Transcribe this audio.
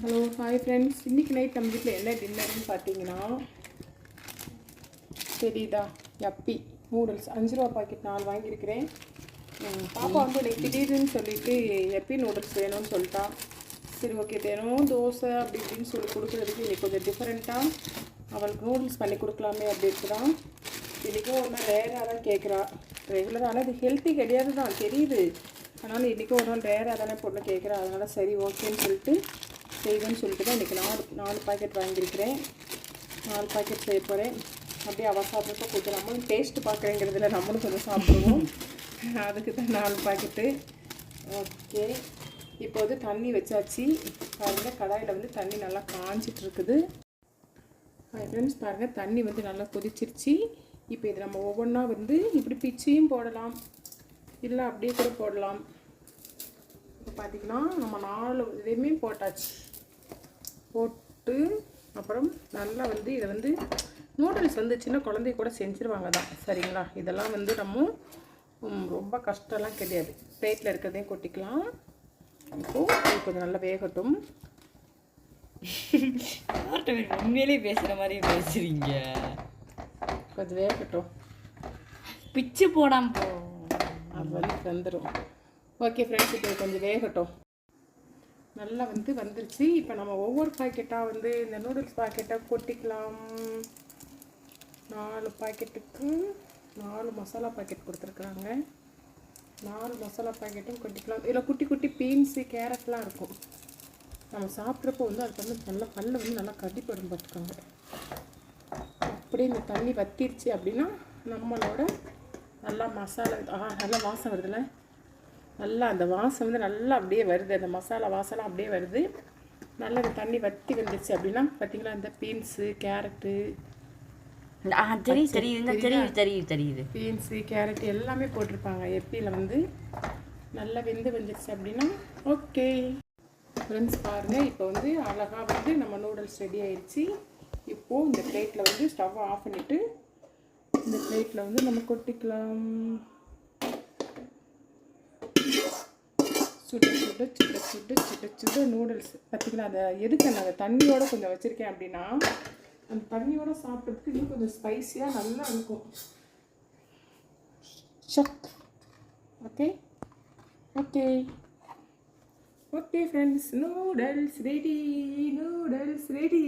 Hello hi friends, இன்றைக்கி night நம்ம வீட்டில் என்ன டின்னர்னு பார்த்தீங்கன்னா தெரியுதா, யப்பி நூடுல்ஸ் 5 ரூபா பாக்கெட் 4 வாங்கியிருக்கிறேன். பாப்பா வந்து எனக்கு திடீர்னு சொல்லிவிட்டு யப்பி நூடுல்ஸ் வேணும்னு சொல்லிட்டா. சரி ஓகே, தினம் தோசை அப்படி இப்படின்னு சொல்லி கொடுக்குறதுக்கு இன்றைக்கி கொஞ்சம் டிஃப்ரெண்ட்டாக அவளுக்கு நூடுல்ஸ் பண்ணி கொடுக்கலாமே அப்படின்ட்டு தான். இன்றைக்கும் ஒரு நாள் ரேராக தான் கேட்குறா. ரெகுலராக ஆனால் இது ஹெல்த்தி கிடையாது தான் தெரியுது. அதனால் இன்றைக்கும் ஒரு நாள் ரேராக தானே பொண்ணு கேட்குறா. அதனால் சரி ஓகேன்னு சொல்லிட்டு செய்வேன்னு சொல்லிட்டு தான் இன்றைக்கி நாலு பாக்கெட் வாங்கியிருக்கிறேன். 4 பாக்கெட் செய்ய போகிறேன். அப்படியே அவள் சாப்பிட்றப்ப கொஞ்சம் நம்மளும் டேஸ்ட்டு பார்க்குறேங்கிறதுல நம்மளும் கொஞ்சம் சாப்பிடுவோம். அதுக்கு தான் 4 பாக்கெட்டு. ஓகே, இப்போ வந்து தண்ணி வச்சாச்சு. பாருங்கள், கடாயில் வந்து தண்ணி நல்லா காஞ்சிட்ருக்குது. ஃப்ரெண்ட்ஸ் பாருங்கள், தண்ணி வந்து நல்லா கொதிச்சிருச்சு. இப்போ இது நம்ம ஒவ்வொன்றா வந்து இப்படி பிச்சியும் போடலாம், இல்லை அப்படியே கூட போடலாம். இப்போ பார்த்திங்கன்னா நம்ம 4 இதையுமே போட்டாச்சு. போட்டு அப்புறம் நல்லா வந்து இதை வந்து நூடுல்ஸ் வந்து சின்ன குழந்தைய கூட செஞ்சுருவாங்க தான், சரிங்களா? இதெல்லாம் வந்து நம்ம ரொம்ப கஷ்டம்லாம் கிடையாது. பிளேட்டில் இருக்கிறதையும் கொட்டிக்கலாம். இப்போது இது கொஞ்சம் நல்லா வேகட்டும். உண்மையிலே பேசுகிற மாதிரி பேசுகிறீங்க. கொஞ்சம் வேகட்டும், பிச்சு போடாமல் போ, அது வந்து வந்துடும். ஓகே ஃப்ரெண்ட்ஸ், இப்போ கொஞ்சம் வேகட்டும். நல்லா வந்து வந்துருச்சு. இப்போ நம்ம ஒவ்வொரு பாக்கெட்டாக வந்து இந்த நூடுல்ஸ் பாக்கெட்டாக கொட்டிக்கலாம். 4 பாக்கெட்டுக்கு 4 மசாலா பாக்கெட் கொடுத்துருக்குறாங்க. 4 மசாலா பாக்கெட்டும் கொட்டிக்கலாம். இதில் குட்டி குட்டி பீன்ஸு கேரட்லாம் இருக்கும். நம்ம சாப்பிட்றப்போ வந்து அதுக்கு வந்து நல்லா பல்ல வந்து நல்லா கடிப்படும் பார்த்துக்கோங்க. அப்படியே இந்த தண்ணி வத்திருச்சு அப்படின்னா நம்மளோட நல்லா மசாலா நல்லா வாசம் வருதுல்ல, நல்லா அந்த வாசம் வந்து நல்லா அப்படியே வருது. அந்த மசாலா வாசலாம் அப்படியே வருது. நல்லா இந்த தண்ணி வற்றி வந்துடுச்சு அப்படின்னா பார்த்தீங்களா, இந்த பீன்ஸு கேரட்டு தெரியுது பீன்ஸு கேரட் எல்லாமே போட்டிருப்பாங்க. எப்பியில் வந்து நல்லா வெந்து வந்துடுச்சு அப்படின்னா ஓகே ஃப்ரெண்ட்ஸ். பாருங்கள், இப்போ வந்து அழகாக வந்து நம்ம நூடுல்ஸ் ரெடி ஆயிடுச்சு. இப்போது இந்த பிளேட்டில் வந்து ஸ்டவ் ஆஃப் பண்ணிவிட்டு இந்த பிளேட்டில் வந்து நம்ம கொட்டிக்கலாம். சுட சுட சுட சுட சுட சுட நூடுல்ஸ். பார்த்திங்களா, அதை எதுக்கு நான் அந்த தண்ணியோடு கொஞ்சம் வச்சுருக்கேன் அப்படின்னா அந்த தண்ணியோடு சாப்பிட்றதுக்கு இன்னும் கொஞ்சம் ஸ்பைஸியாக நல்லா இருக்கும். Okay okay okay friends, noodles ready, noodles ready.